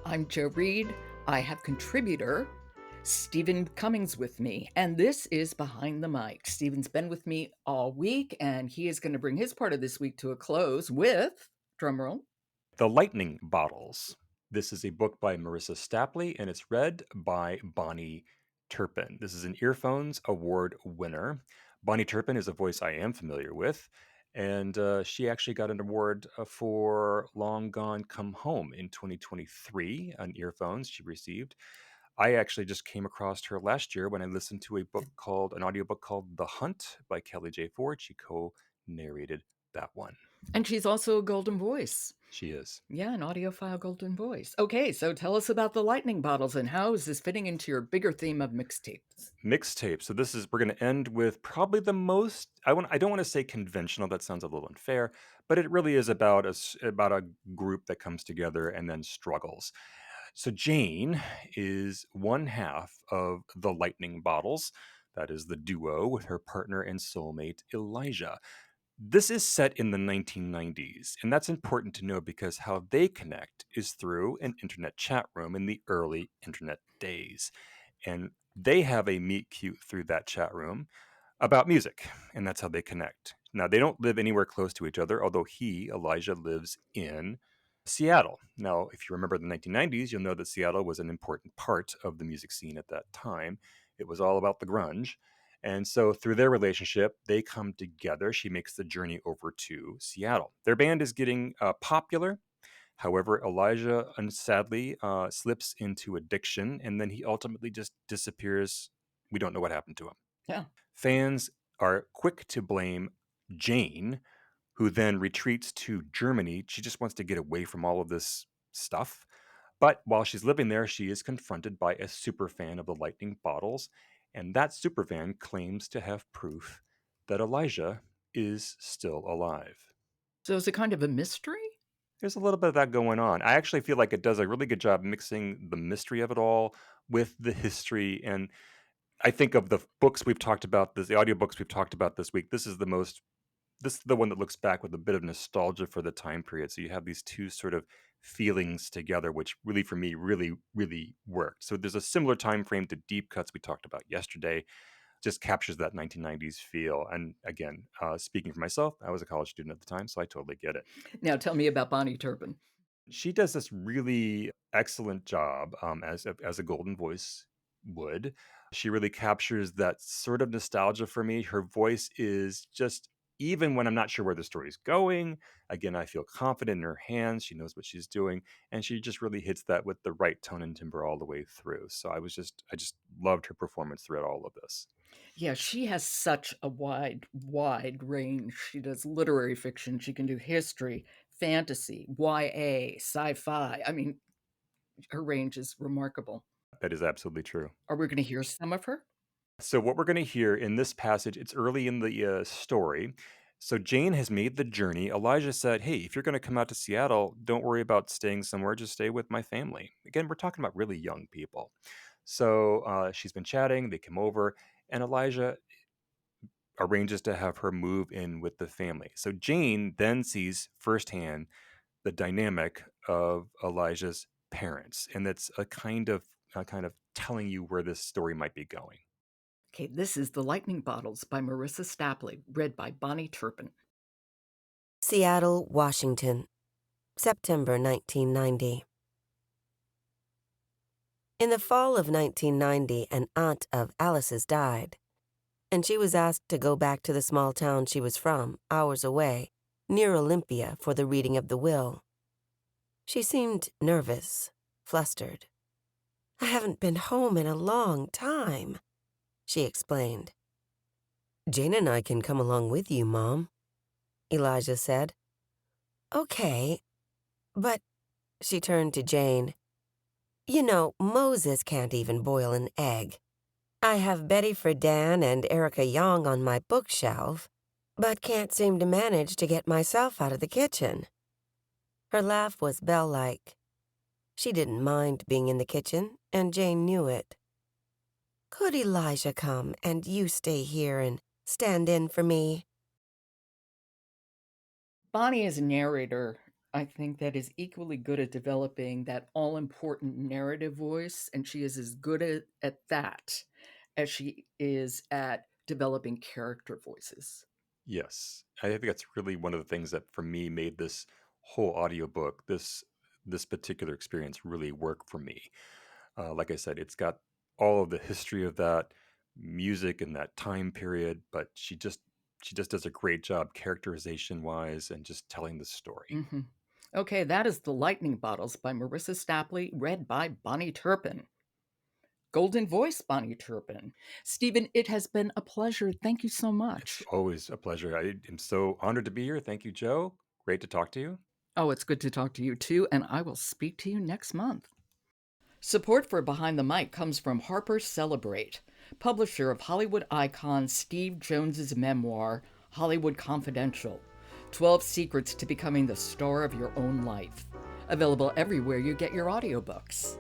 I'm Joe Reed. I have contributor Stephen Cummings with me, and this is Behind the Mic. Stephen's been with me all week, and he is going to bring his part of this week to a close with, drumroll. The Lightning Bottles. This is a book by Marissa Stapley, and it's read by Bahni Turpin. This is an Earphones Award winner. Bahni Turpin is a voice I am familiar with, and she actually got an award for Long Gone Come Home in 2023 on Earphones she received. I actually just came across her last year when I listened to an audiobook called The Hunt by Kelly J. Ford. She co-narrated that one. And she's also a golden voice. She is. Yeah, an audiophile golden voice. Okay, so tell us about the lightning bottles and how is this fitting into your bigger theme of mixtapes? Mixtape. So we're going to end with probably the most I don't want to say conventional, that sounds a little unfair, but it really is about about a group that comes together and then struggles. So Jane is one half of the Lightning Bottles. That is the duo with her partner and soulmate Elijah. This is set in the 1990s, and that's important to know because how they connect is through an internet chat room in the early internet days. And they have a meet cute through that chat room about music, and that's how they connect. Now, they don't live anywhere close to each other, although Elijah, lives in Seattle. Now, if you remember the 1990s, you'll know that Seattle was an important part of the music scene at that time. It was all about the grunge. And so, through their relationship, they come together. She makes the journey over to Seattle. Their band is getting popular. However, Elijah sadly slips into addiction, and then he ultimately just disappears. We don't know what happened to him. Yeah. Fans are quick to blame Jane, who then retreats to Germany. She just wants to get away from all of this stuff. But while she's living there, she is confronted by a superfan of the Lightning Bottles, and that superfan claims to have proof that Elijah is still alive. So is it kind of a mystery? There's a little bit of that going on. I actually feel like it does a really good job mixing the mystery of it all with the history. And I think of the books we've talked about, the audiobooks we've talked about this week, this is the one that looks back with a bit of nostalgia for the time period. So you have these two sort of feelings together, which really, for me, really, really worked. So there's a similar time frame to Deep Cuts we talked about yesterday, just captures that 1990s feel. And again, speaking for myself, I was a college student at the time, so I totally get it. Now tell me about Bonnie Turpin. She does this really excellent job as a golden voice would. She really captures that sort of nostalgia for me. Her voice is just, even when I'm not sure where the story's going, again, I feel confident in her hands. She knows what she's doing, and she just really hits that with the right tone and timbre all the way through. So I just loved her performance throughout all of this. Yeah, she has such a wide range. She does literary fiction, she can do history, fantasy, YA, sci-fi. I mean, her range is remarkable. That is absolutely true. Are we gonna hear some of her? So what we're going to hear in this passage, it's early in the story. So Jane has made the journey. Elijah said, "Hey, if you're going to come out to Seattle, don't worry about staying somewhere. Just stay with my family." Again, we're talking about really young people. So she's been chatting. They come over, and Elijah arranges to have her move in with the family. So Jane then sees firsthand the dynamic of Elijah's parents, and that's a kind of telling you where this story might be going. Okay, this is The Lightning Bottles by Marissa Stapley, read by Bonnie Turpin. Seattle, Washington, September 1990. In the fall of 1990, an aunt of Alice's died, and she was asked to go back to the small town she was from, hours away, near Olympia, for the reading of the will. She seemed nervous, flustered. "I haven't been home in a long time," she explained. "Jane and I can come along with you, Mom," Elijah said. "Okay, but," she turned to Jane, "you know, Moses can't even boil an egg. I have Betty Friedan and Erica Young on my bookshelf, but can't seem to manage to get myself out of the kitchen." Her laugh was bell-like. She didn't mind being in the kitchen, and Jane knew it. "Could Elijah come and you stay here and stand in for me?" Bonnie is a narrator I think that is equally good at developing that all important narrative voice, and she is as good at that as she is at developing character voices. Yes. I think that's really one of the things that for me made this whole audiobook, this particular experience really work for me. Like I said, it's got all of the history of that music and that time period, but she just does a great job characterization wise and just telling the story. Mhm. Okay, that is The Lightning Bottles by Marissa Stapley, read by Bonnie Turpin. Golden voice, Bonnie Turpin. Stephen, it has been a pleasure. Thank you so It's much. always a pleasure. I am so honored to be here. Thank you, Joe. Great to talk to you. Oh, it's good to talk to you too, and I will speak to you next month. Support for Behind the Mic comes from Harper's Celebrate, publisher of Hollywood icon Steve Jones's memoir, Hollywood Confidential: 12 Secrets to Becoming the Star of Your Own Life. Available everywhere you get your audiobooks.